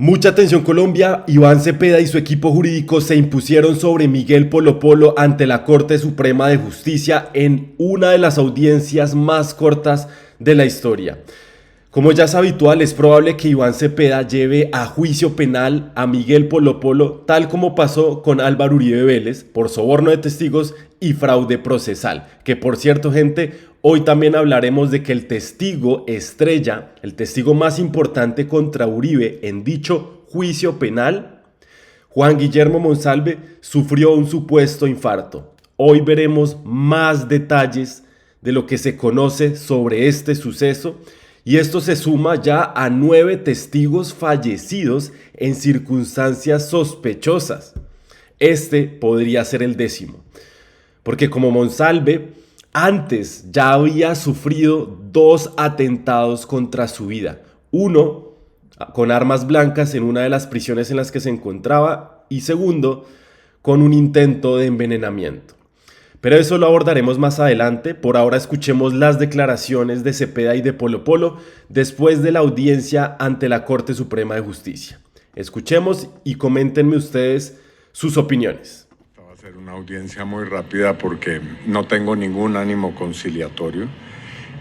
Mucha atención Colombia, Iván Cepeda y su equipo jurídico se impusieron sobre Miguel Polo Polo ante la Corte Suprema de Justicia en una de las audiencias más cortas de la historia. Como ya es habitual, es probable que Iván Cepeda lleve a juicio penal a Miguel Polo Polo, tal como pasó con Álvaro Uribe Vélez, por soborno de testigos y fraude procesal. Que por cierto, gente, hoy también hablaremos de que el testigo estrella, el testigo más importante contra Uribe en dicho juicio penal, Juan Guillermo Monsalve, sufrió un supuesto infarto. Hoy veremos más detalles de lo que se conoce sobre este suceso. Y esto se suma ya a 9 testigos fallecidos en circunstancias sospechosas. Este podría ser el 10º. Porque como Monsalve, antes ya había sufrido 2 atentados contra su vida. Uno con armas blancas en una de las prisiones en las que se encontraba. Y segundo, con un intento de envenenamiento. Pero eso lo abordaremos más adelante. Por ahora escuchemos las declaraciones de Cepeda y de Polo Polo después de la audiencia ante la Corte Suprema de Justicia. Escuchemos y coméntenme ustedes sus opiniones. Va a ser una audiencia muy rápida porque no tengo ningún ánimo conciliatorio.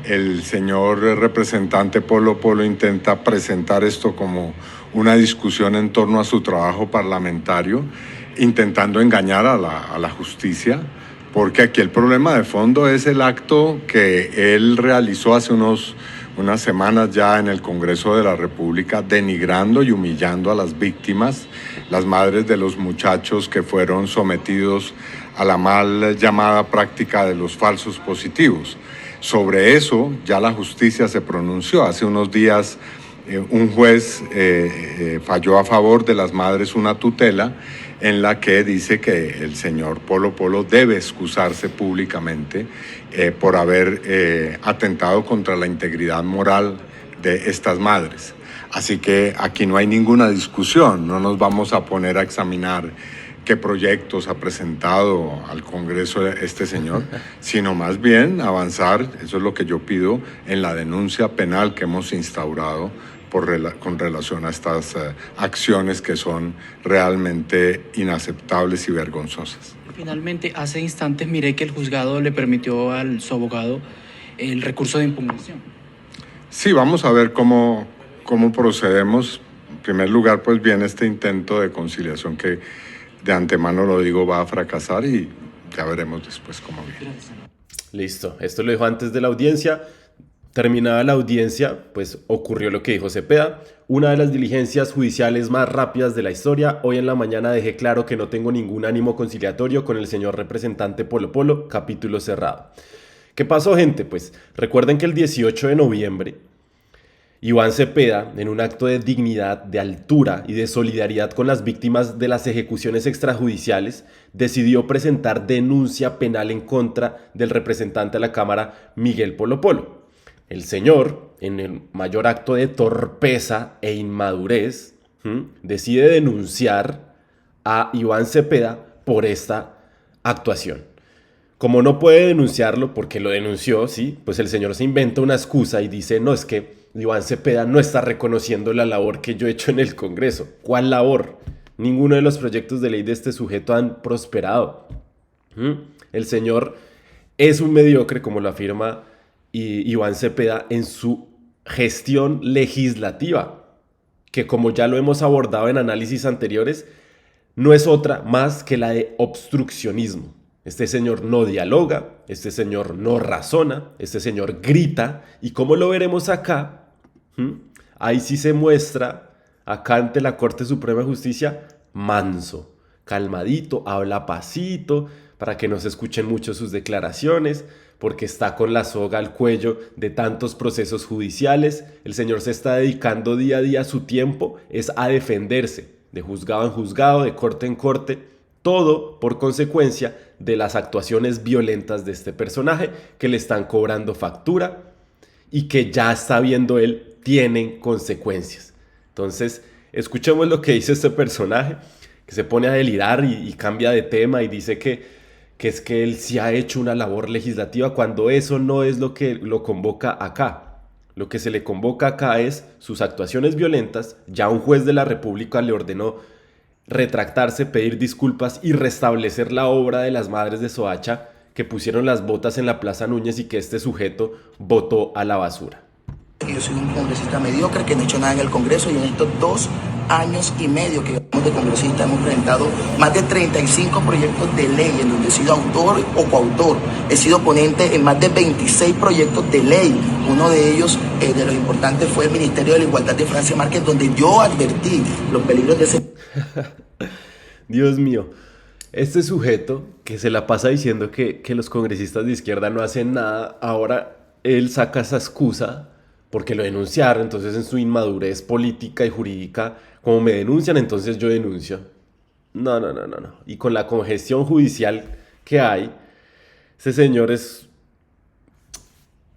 El señor representante Polo Polo intenta presentar esto como una discusión en torno a su trabajo parlamentario, intentando engañar a la justicia. Porque aquí el problema de fondo es el acto que él realizó hace unas semanas ya en el Congreso de la República, denigrando y humillando a las víctimas, las madres de los muchachos que fueron sometidos a la mal llamada práctica de los falsos positivos. Sobre eso ya la justicia se pronunció. Hace unos días un juez falló a favor de las madres una tutela en la que dice que el señor Polo Polo debe excusarse públicamente por haber atentado contra la integridad moral de estas madres. Así que aquí no hay ninguna discusión, no nos vamos a poner a examinar qué proyectos ha presentado al Congreso este señor, sino más bien avanzar, eso es lo que yo pido, en la denuncia penal que hemos instaurado con relación a estas acciones que son realmente inaceptables y vergonzosas. Finalmente, hace instantes miré que el juzgado le permitió a su abogado el recurso de impugnación. Sí, vamos a ver cómo procedemos. En primer lugar, pues viene este intento de conciliación que de antemano lo digo va a fracasar y ya veremos después cómo viene. Listo, esto lo dijo antes de la audiencia. Terminada la audiencia, pues ocurrió lo que dijo Cepeda, una de las diligencias judiciales más rápidas de la historia. Hoy en la mañana dejé claro que no tengo ningún ánimo conciliatorio con el señor representante Polo Polo, capítulo cerrado. ¿Qué pasó, gente? Pues recuerden que el 18 de noviembre, Iván Cepeda, en un acto de dignidad, de altura y de solidaridad con las víctimas de las ejecuciones extrajudiciales, decidió presentar denuncia penal en contra del representante de la Cámara, Miguel Polo Polo. El señor, en el mayor acto de torpeza e inmadurez, decide denunciar a Iván Cepeda por esta actuación. Como no puede denunciarlo porque lo denunció, ¿sí? Pues el señor se inventa una excusa y dice, no, es que Iván Cepeda no está reconociendo la labor que yo he hecho en el Congreso. ¿Cuál labor? Ninguno de los proyectos de ley de este sujeto han prosperado. El señor es un mediocre, como lo afirma Iván Cepeda, en su gestión legislativa, que como ya lo hemos abordado en análisis anteriores, no es otra más que la de obstruccionismo. Este señor no dialoga, este señor no razona, este señor grita, y como lo veremos acá, ahí sí se muestra, acá ante la Corte Suprema de Justicia, manso, calmadito, habla pasito, para que no se escuchen mucho sus declaraciones, porque está con la soga al cuello de tantos procesos judiciales. El señor se está dedicando día a día su tiempo, es a defenderse, de juzgado en juzgado, de corte en corte, todo por consecuencia de las actuaciones violentas de este personaje que le están cobrando factura y que ya está viendo él tienen consecuencias. Entonces, escuchemos lo que dice este personaje, que se pone a delirar y cambia de tema y dice que es que él sí ha hecho una labor legislativa cuando eso no es lo que lo convoca acá. Lo que se le convoca acá es sus actuaciones violentas. Ya un juez de la República le ordenó retractarse, pedir disculpas y restablecer la obra de las madres de Soacha que pusieron las botas en la Plaza Núñez y que este sujeto botó a la basura. Yo soy un congresista mediocre que no he hecho nada en el Congreso y en estos 2 años y medio que llevamos de congresista hemos presentado más de 35 proyectos de ley en donde he sido autor o coautor. He sido ponente en más de 26 proyectos de ley. Uno de ellos, de los importantes, fue el Ministerio de la Igualdad de Francia Márquez, donde yo advertí los peligros de ese... Dios mío, este sujeto que se la pasa diciendo que los congresistas de izquierda no hacen nada, ahora él saca esa excusa porque lo denunciaron, entonces en su inmadurez política y jurídica, como me denuncian, entonces yo denuncio. No. Y con la congestión judicial que hay, ese señor es...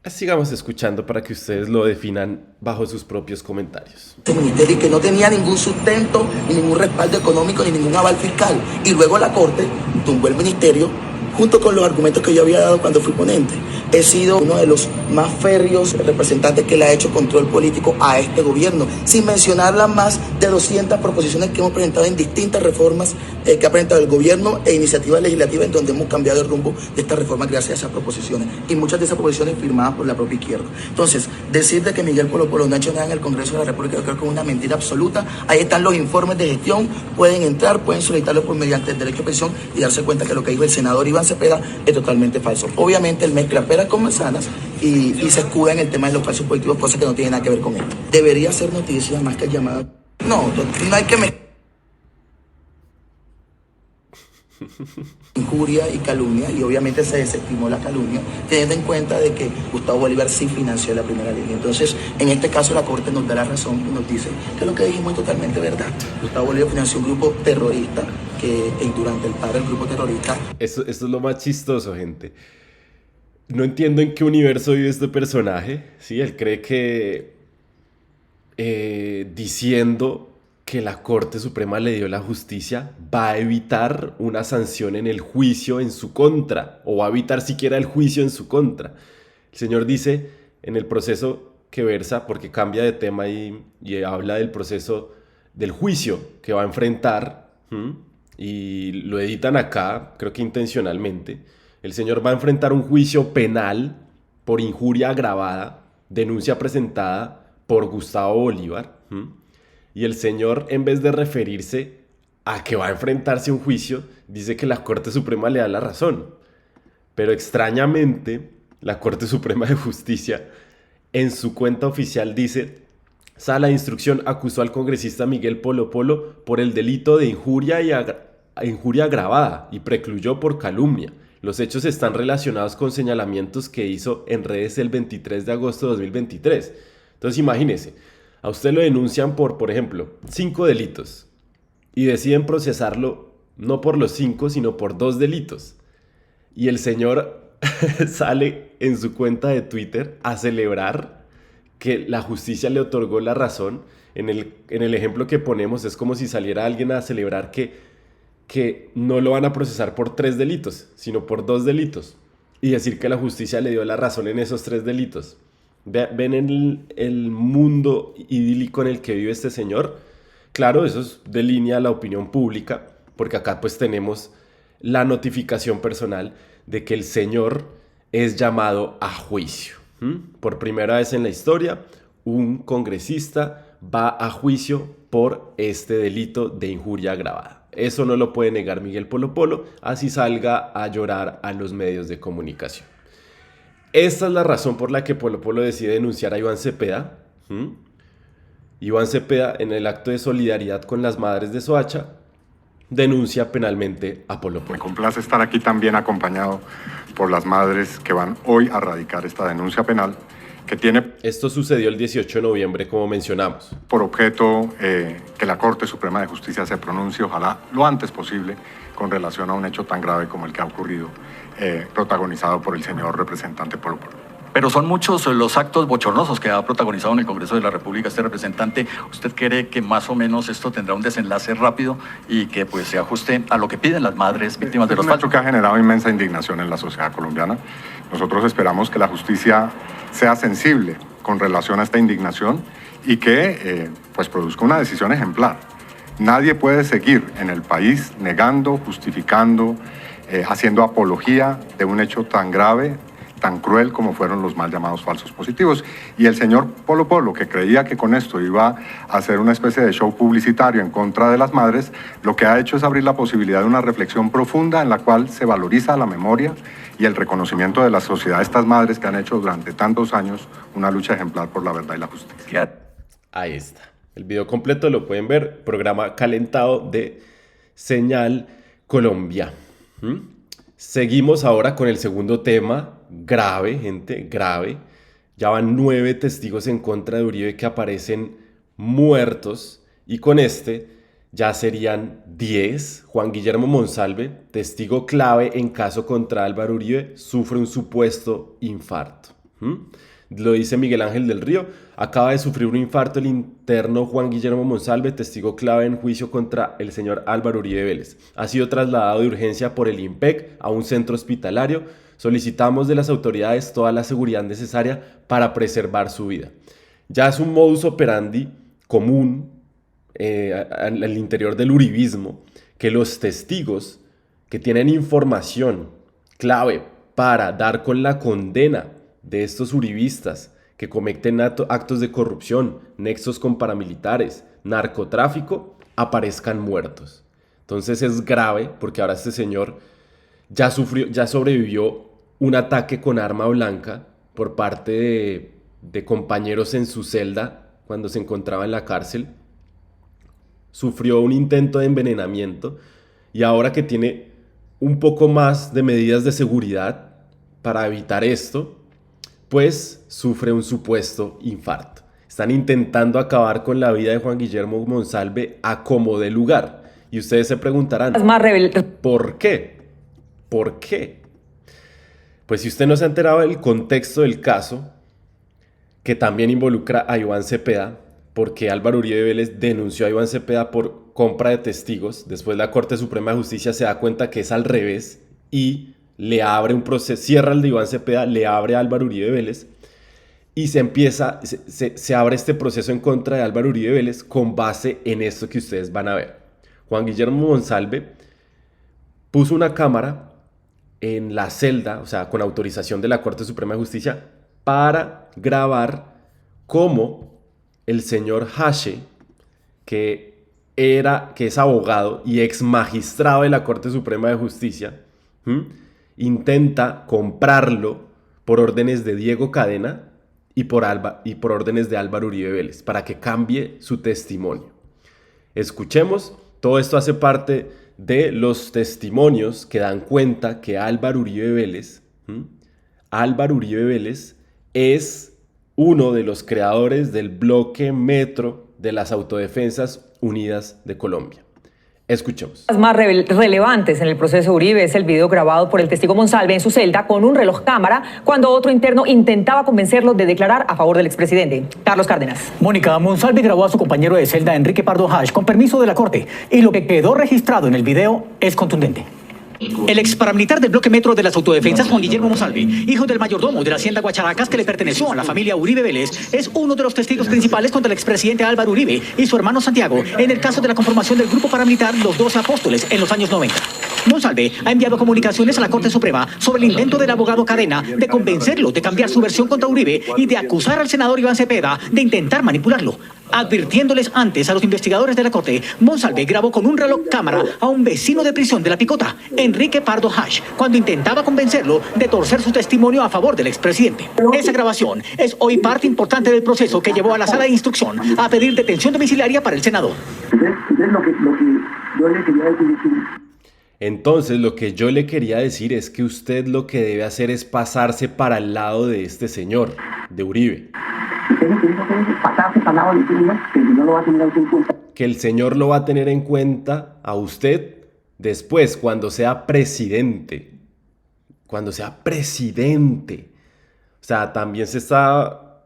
Sigamos escuchando para que ustedes lo definan bajo sus propios comentarios. Este ministerio, y que no tenía ningún sustento, ni ningún respaldo económico, ni ningún aval fiscal. Y luego la Corte tumbó el ministerio junto con los argumentos que yo había dado cuando fui ponente. He sido uno de los más férreos representantes que le ha hecho control político a este gobierno, sin mencionar las más de 200 proposiciones que hemos presentado en distintas reformas que ha presentado el gobierno e iniciativas legislativas en donde hemos cambiado el rumbo de esta reforma gracias a esas proposiciones, y muchas de esas proposiciones firmadas por la propia izquierda. Entonces, decir de que Miguel Polo Polo no ha hecho nada en el Congreso de la República, yo creo que es una mentira absoluta. Ahí están los informes de gestión, pueden entrar, pueden solicitarlos por mediante el derecho a pensión y darse cuenta que lo que dijo el senador Iván Cepeda es totalmente falso. Obviamente él mezcla peras con manzanas y se escuda en el tema de los falsos positivos, cosa que no tiene nada que ver con él. Debería ser noticia más que llamada. No hay que mezclar injuria y calumnia, y obviamente se desestimó la calumnia, teniendo en cuenta de que Gustavo Bolívar sí financió la primera línea. Entonces, en este caso la Corte nos da la razón y nos dice que lo que dijimos es totalmente verdad. Gustavo Bolívar financió un grupo terrorista que durante el paro del grupo terrorista... Esto es lo más chistoso, gente. No entiendo en qué universo vive este personaje. ¿Sí? Él cree que diciendo que la Corte Suprema le dio la justicia va a evitar una sanción en el juicio en su contra, o va a evitar siquiera el juicio en su contra. El señor dice en el proceso que versa, porque cambia de tema y habla del proceso del juicio que va a enfrentar, y lo editan acá, creo que intencionalmente. El señor va a enfrentar un juicio penal por injuria agravada, denuncia presentada por Gustavo Bolívar, y el señor, en vez de referirse a que va a enfrentarse a un juicio, dice que la Corte Suprema le da la razón. Pero extrañamente, la Corte Suprema de Justicia, en su cuenta oficial dice: Sala de Instrucción acusó al congresista Miguel Polo Polo por el delito de injuria agravada y precluyó por calumnia. Los hechos están relacionados con señalamientos que hizo en redes el 23 de agosto de 2023. Entonces imagínese, a usted lo denuncian por ejemplo, 5 delitos y deciden procesarlo no por los 5, sino por 2 delitos. Y el señor sale en su cuenta de Twitter a celebrar que la justicia le otorgó la razón. En el ejemplo que ponemos es como si saliera alguien a celebrar que no lo van a procesar por 3 delitos, sino por 2 delitos. Y decir que la justicia le dio la razón en esos 3 delitos. ¿Ven el mundo idílico en el que vive este señor? Claro, eso es de línea a la opinión pública, porque acá pues tenemos la notificación personal de que el señor es llamado a juicio. Por primera vez en la historia, un congresista va a juicio por este delito de injuria agravada. Eso no lo puede negar Miguel Polo Polo, así salga a llorar a los medios de comunicación. Esta es la razón por la que Polo Polo decide denunciar a Iván Cepeda. Iván Cepeda, en el acto de solidaridad con las madres de Soacha, denuncia penalmente a Polo Polo. Me complace estar aquí también acompañado por las madres que van hoy a radicar esta denuncia penal que tiene... Esto sucedió el 18 de noviembre, como mencionamos. Por objeto que la Corte Suprema de Justicia se pronuncie, ojalá lo antes posible, con relación a un hecho tan grave como el que ha ocurrido, protagonizado por el señor representante Polo Polo. Pero son muchos los actos bochornosos que ha protagonizado en el Congreso de la República este representante. ¿Usted cree que más o menos esto tendrá un desenlace rápido y que pues se ajuste a lo que piden las madres víctimas de los fallos? fallos? Que ha generado inmensa indignación en la sociedad colombiana. Nosotros esperamos que la justicia sea sensible con relación a esta indignación y que pues produzca una decisión ejemplar. Nadie puede seguir en el país negando, justificando, haciendo apología de un hecho tan grave, tan cruel como fueron los mal llamados falsos positivos. Y el señor Polo Polo, que creía que con esto iba a hacer una especie de show publicitario en contra de las madres, lo que ha hecho es abrir la posibilidad de una reflexión profunda en la cual se valoriza la memoria y el reconocimiento de la sociedad de estas madres que han hecho durante tantos años una lucha ejemplar por la verdad y la justicia. Ahí está. El video completo lo pueden ver. Programa calentado de Señal Colombia. Seguimos ahora con el segundo tema. Grave, gente, grave. Ya van 9 testigos en contra de Uribe que aparecen muertos. Y con este ya serían 10. Juan Guillermo Monsalve, testigo clave en caso contra Álvaro Uribe, sufre un supuesto infarto. Lo dice Miguel Ángel del Río. Acaba de sufrir un infarto el interno Juan Guillermo Monsalve, testigo clave en juicio contra el señor Álvaro Uribe Vélez. Ha sido trasladado de urgencia por el IMPEC a un centro hospitalario. Solicitamos de las autoridades toda la seguridad necesaria para preservar su vida. Ya es un modus operandi común al interior del uribismo que los testigos que tienen información clave para dar con la condena de estos uribistas que cometen actos de corrupción, nexos con paramilitares, narcotráfico, aparezcan muertos. Entonces es grave porque ahora este señor ya sobrevivió un ataque con arma blanca por parte de compañeros en su celda cuando se encontraba en la cárcel. Sufrió un intento de envenenamiento y ahora que tiene un poco más de medidas de seguridad para evitar esto, pues sufre un supuesto infarto. Están intentando acabar con la vida de Juan Guillermo Monsalve a como dé lugar. Y ustedes se preguntarán, ¿por qué? ¿Por qué? Pues si usted no se ha enterado del contexto del caso, que también involucra a Iván Cepeda, porque Álvaro Uribe Vélez denunció a Iván Cepeda por compra de testigos. Después la Corte Suprema de Justicia se da cuenta que es al revés y le abre un proceso, cierra el de Iván Cepeda, le abre a Álvaro Uribe Vélez y se abre este proceso en contra de Álvaro Uribe Vélez con base en esto que ustedes van a ver. Juan Guillermo Monsalve puso una cámara en la celda, o sea, con autorización de la Corte Suprema de Justicia, para grabar cómo el señor Hache, que es abogado y ex magistrado de la Corte Suprema de Justicia, intenta comprarlo por órdenes de Diego Cadena y por órdenes de Álvaro Uribe Vélez para que cambie su testimonio. Escuchemos, todo esto hace parte de los testimonios que dan cuenta que Álvaro Uribe Vélez es uno de los creadores del bloque Metro de las Autodefensas Unidas de Colombia. Escuchemos. Las más relevantes en el proceso Uribe es el video grabado por el testigo Monsalve en su celda con un reloj cámara cuando otro interno intentaba convencerlo de declarar a favor del expresidente. Carlos Cárdenas. Mónica, Monsalve grabó a su compañero de celda Enrique Pardo Hash con permiso de la Corte y lo que quedó registrado en el video es contundente. El ex paramilitar del bloque Metro de las Autodefensas, Juan Guillermo Monsalve, hijo del mayordomo de la hacienda Guacharacas que le perteneció a la familia Uribe Vélez, es uno de los testigos principales contra el expresidente Álvaro Uribe y su hermano Santiago en el caso de la conformación del grupo paramilitar Los 12 Apóstoles en los años 90. Monsalve ha enviado comunicaciones a la Corte Suprema sobre el intento del abogado Cadena de convencerlo de cambiar su versión contra Uribe y de acusar al senador Iván Cepeda de intentar manipularlo. Advirtiéndoles antes a los investigadores de la Corte, Monsalve grabó con un reloj cámara a un vecino de prisión de La Picota, Enrique Pardo Hash, cuando intentaba convencerlo de torcer su testimonio a favor del expresidente. Esa grabación es hoy parte importante del proceso que llevó a la sala de instrucción a pedir detención domiciliaria para el senador. Entonces, lo que yo le quería decir es que usted lo que debe hacer es pasarse para el lado de este señor, de Uribe. Que el señor lo va a tener en cuenta a usted después, cuando sea presidente. Cuando sea presidente. O O sea, también se está...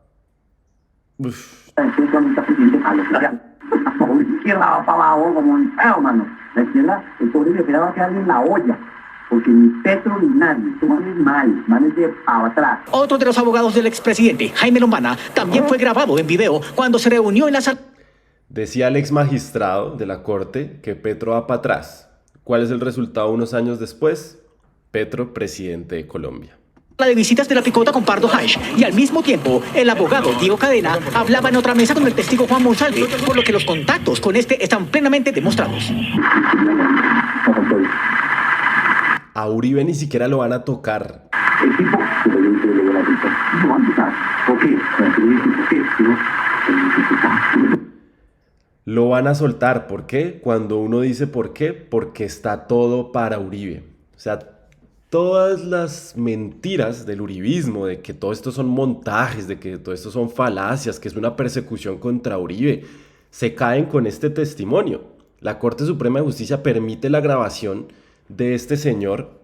Uf. La izquierda va para abajo como un feo, mano. La izquierda, el pobre le va a quedar en la olla. Porque ni Petro ni nadie, tú manes de para atrás. Otro de los abogados del expresidente, Jaime Lombana, también fue grabado en video cuando se reunió en la sala. Decía el ex magistrado de la Corte que Petro va para atrás. ¿Cuál es el resultado unos años después? Petro, presidente de Colombia. De visitas de la picota con Pardo Hash, y al mismo tiempo el abogado Diego Cadena hablaba en otra mesa con el testigo Juan Monsalve, por lo que los contactos con este están plenamente demostrados. A Uribe ni siquiera lo van a tocar. El tipo no van a tocar. ¿Por qué? Lo van a soltar. ¿Por qué? Cuando uno dice por qué, porque está todo para Uribe. O sea, todas las mentiras del uribismo, de que todo esto son montajes, de que todo esto son falacias, que es una persecución contra Uribe, se caen con este testimonio. La Corte Suprema de Justicia permite la grabación de este señor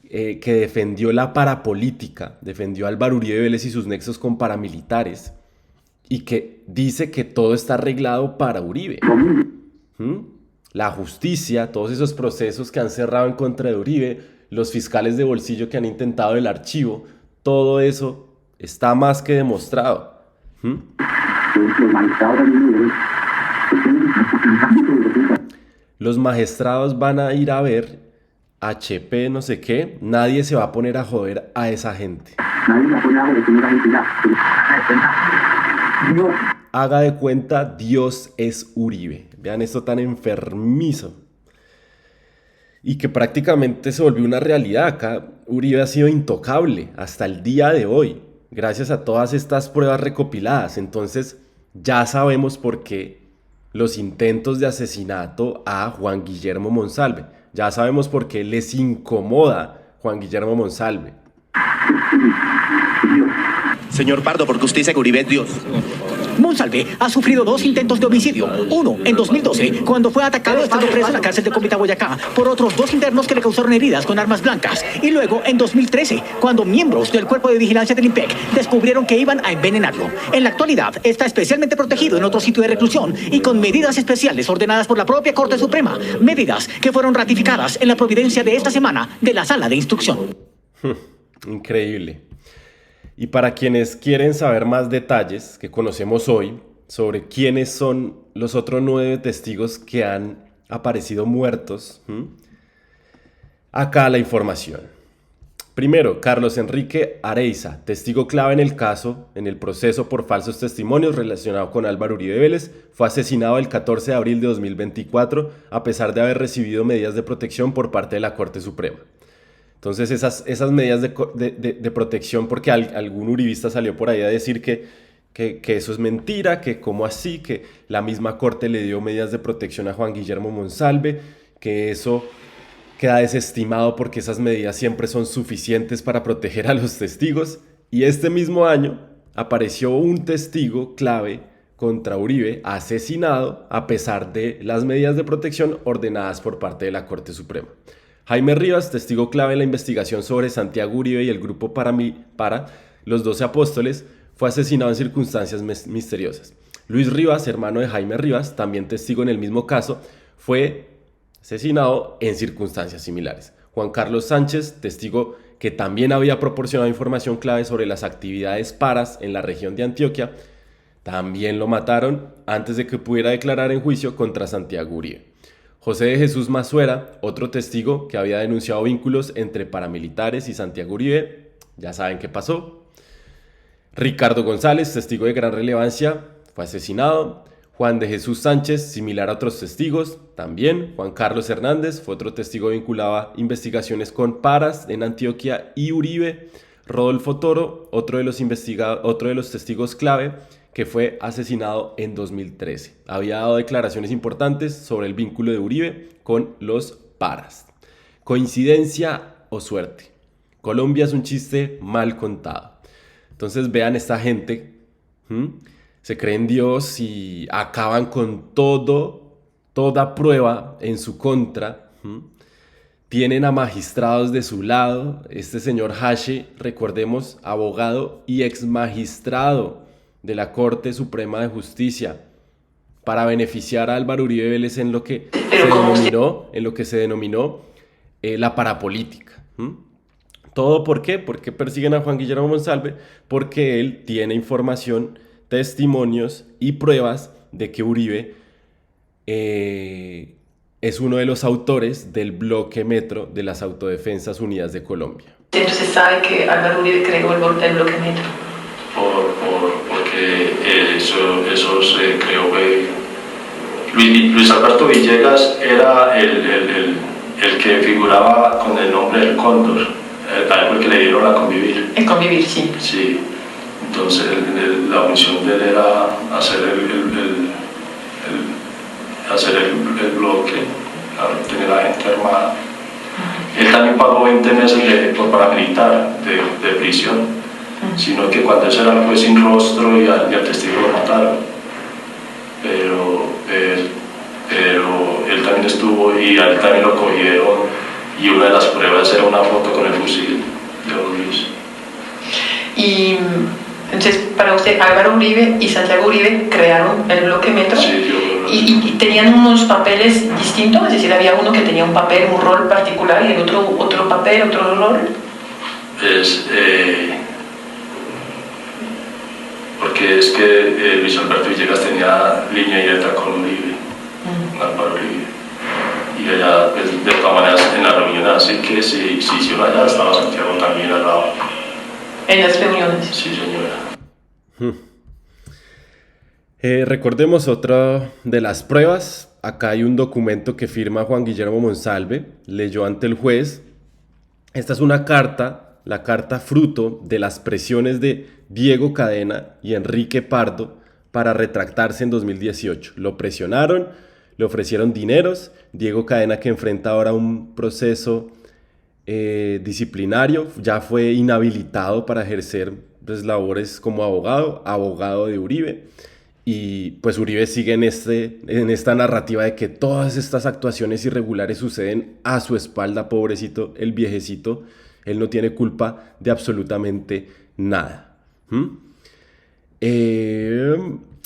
que defendió la parapolítica, defendió a Álvaro Uribe Vélez y sus nexos con paramilitares, y que dice que todo está arreglado para Uribe. La justicia, todos esos procesos que han cerrado en contra de Uribe, los fiscales de bolsillo que han intentado el archivo, todo eso está más que demostrado. Los magistrados van a ir a ver HP no sé qué, nadie se va a poner a joder a esa gente. Haga de cuenta, Dios es Uribe. Vean esto tan enfermizo. Y que prácticamente se volvió una realidad. Acá Uribe ha sido intocable hasta el día de hoy, gracias a todas estas pruebas recopiladas. Entonces ya sabemos por qué los intentos de asesinato a Juan Guillermo Monsalve. Ya sabemos por qué les incomoda Juan Guillermo Monsalve. Señor Pardo, porque usted dice que Uribe es Dios. Monsalve ha sufrido 2 intentos de homicidio. Uno en 2012, cuando fue atacado estando preso en la cárcel de Cúcuta, Boyacá, por otros 2 internos que le causaron heridas con armas blancas. Y luego en 2013, cuando miembros del Cuerpo de Vigilancia del IMPEC descubrieron que iban a envenenarlo. En la actualidad está especialmente protegido en otro sitio de reclusión y con medidas especiales ordenadas por la propia Corte Suprema. Medidas que fueron ratificadas en la providencia de esta semana de la Sala de Instrucción. Increíble. Y para quienes quieren saber más detalles que conocemos hoy sobre quiénes son los otros 9 testigos que han aparecido muertos, acá la información. Primero, Carlos Enrique Areiza, testigo clave en el caso, en el proceso por falsos testimonios relacionado con Álvaro Uribe Vélez, fue asesinado el 14 de abril de 2024 a pesar de haber recibido medidas de protección por parte de la Corte Suprema. Entonces esas medidas de protección, porque algún uribista salió por ahí a decir que eso es mentira, que cómo así, que la misma Corte le dio medidas de protección a Juan Guillermo Monsalve, que eso queda desestimado porque esas medidas siempre son suficientes para proteger a los testigos. Y este mismo año apareció un testigo clave contra Uribe, asesinado a pesar de las medidas de protección ordenadas por parte de la Corte Suprema. Jaime Rivas, testigo clave en la investigación sobre Santiago Uribe y el grupo para los 12 apóstoles, fue asesinado en circunstancias misteriosas. Luis Rivas, hermano de Jaime Rivas, también testigo en el mismo caso, fue asesinado en circunstancias similares. Juan Carlos Sánchez, testigo que también había proporcionado información clave sobre las actividades paras en la región de Antioquia, también lo mataron antes de que pudiera declarar en juicio contra Santiago Uribe. José de Jesús Mazuera, otro testigo que había denunciado vínculos entre paramilitares y Santiago Uribe, ya saben qué pasó. Ricardo González, testigo de gran relevancia, fue asesinado. Juan de Jesús Sánchez, similar a otros testigos, también. Juan Carlos Hernández fue otro testigo vinculado a investigaciones con paras en Antioquia y Uribe. Rodolfo Toro, otro de los testigos clave, que fue asesinado en 2013. Había dado declaraciones importantes sobre el vínculo de Uribe con los paras. ¿Coincidencia o suerte? Colombia es un chiste mal contado. Entonces vean esta gente, se creen Dios y acaban con toda prueba en su contra. tienen a magistrados de su lado. Este señor Hache, recordemos, abogado y ex magistrado de la Corte Suprema de Justicia, para beneficiar a Álvaro Uribe Vélez en lo que se denominó la parapolítica. ¿Todo por qué? ¿Por qué persiguen a Juan Guillermo Monsalve? Porque él tiene información, testimonios y pruebas de que Uribe es uno de los autores del bloque Metro de las Autodefensas Unidas de Colombia. Entonces se sabe que Álvaro Uribe creó el bloque Metro. Porque eso se creó. Luis Alberto Villegas era el que figuraba con el nombre del Cóndor, al que le dieron a Convivir. El Convivir, sí. Sí, entonces la función de él era hacer el bloque, tener a la gente armada. Él también pagó 20 meses por paramilitar de prisión. Sino que cuando ese era el juez sin rostro y al testigo lo mataron. Pero él también estuvo y a él también lo cogieron, y una de las pruebas era una foto con el fusil de Don Luis. Y entonces, para usted, Álvaro Uribe y Santiago Uribe crearon el bloque Metro. Sí, y tenían unos papeles distintos, es decir, había uno que tenía un papel, un rol particular, y el otro papel, otro rol. Porque es que Luis Alberto Villegas tenía línea directa con Uribe, Álvaro Uribe. Y allá, pues, de todas maneras, en la reunión, así que si hicieron allá, estaba Santiago también al lado. ¿En las reuniones? Sí, señora. Recordemos otra de las pruebas. Acá hay un documento que firma Juan Guillermo Monsalve, leyó ante el juez. Esta es una carta, la carta fruto de las presiones de Diego Cadena y Enrique Pardo para retractarse en 2018. Lo presionaron, le ofrecieron dineros. Diego Cadena, que enfrenta ahora un proceso disciplinario, ya fue inhabilitado para ejercer, pues, labores como abogado de Uribe. Y pues Uribe sigue en esta narrativa de que todas estas actuaciones irregulares suceden a su espalda. Pobrecito, el viejecito, él no tiene culpa de absolutamente nada.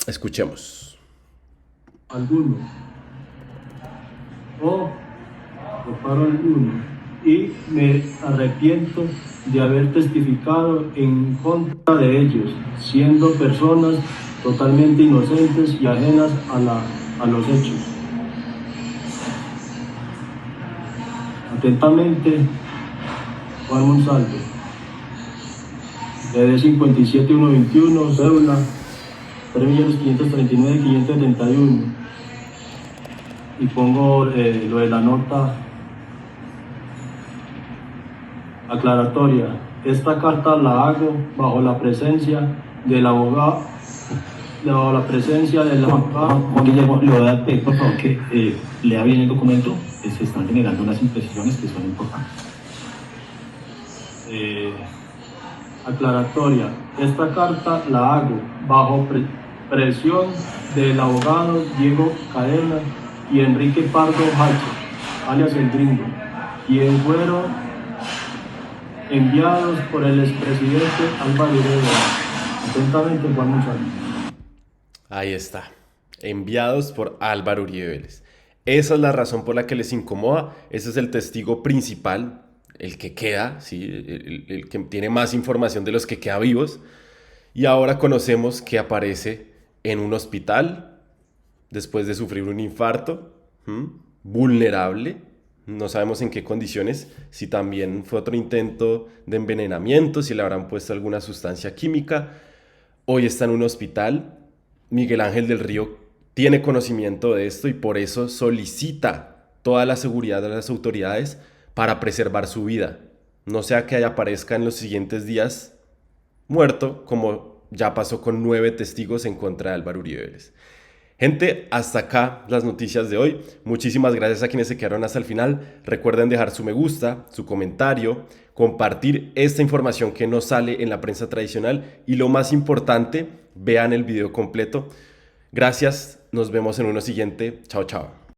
Escuchemos. Algunos o paro algunos, y me arrepiento de haber testificado en contra de ellos, siendo personas totalmente inocentes y ajenas a los hechos. Atentamente, Juan Monsalve, DD 57121, cédula 3.539.571, y pongo lo de la nota aclaratoria. Esta carta la hago bajo la presencia del abogado, bajo la presencia del abogado. Juan Guillermo, le voy a pedir por favor que lea bien el documento. Se están generando unas imprecisiones que son importantes. Aclaratoria. Esta carta la hago bajo presión del abogado Diego Cadena y Enrique Pardo Hache, alias El Gringo, quien fueron enviados por el expresidente Álvaro Uribe Vélez. Atentamente, Juan Monsalve. Ahí está, enviados por Álvaro Uribe Vélez. Esa es la razón por la que les incomoda. Ese es el testigo principal, el que queda, ¿sí? el que tiene más información de los que quedan vivos. Y ahora conocemos que aparece en un hospital después de sufrir un infarto, vulnerable. No sabemos en qué condiciones, si también fue otro intento de envenenamiento, si le habrán puesto alguna sustancia química. Hoy está en un hospital. Miguel Ángel del Río tiene conocimiento de esto y por eso solicita toda la seguridad de las autoridades para preservar su vida. No sea que aparezca en los siguientes días muerto, como ya pasó con 9 testigos en contra de Álvaro Uribe Vélez. Gente, hasta acá las noticias de hoy. Muchísimas gracias a quienes se quedaron hasta el final. Recuerden dejar su me gusta, su comentario, compartir esta información que no sale en la prensa tradicional y lo más importante, vean el video completo. Gracias, nos vemos en uno siguiente. Chao, chao.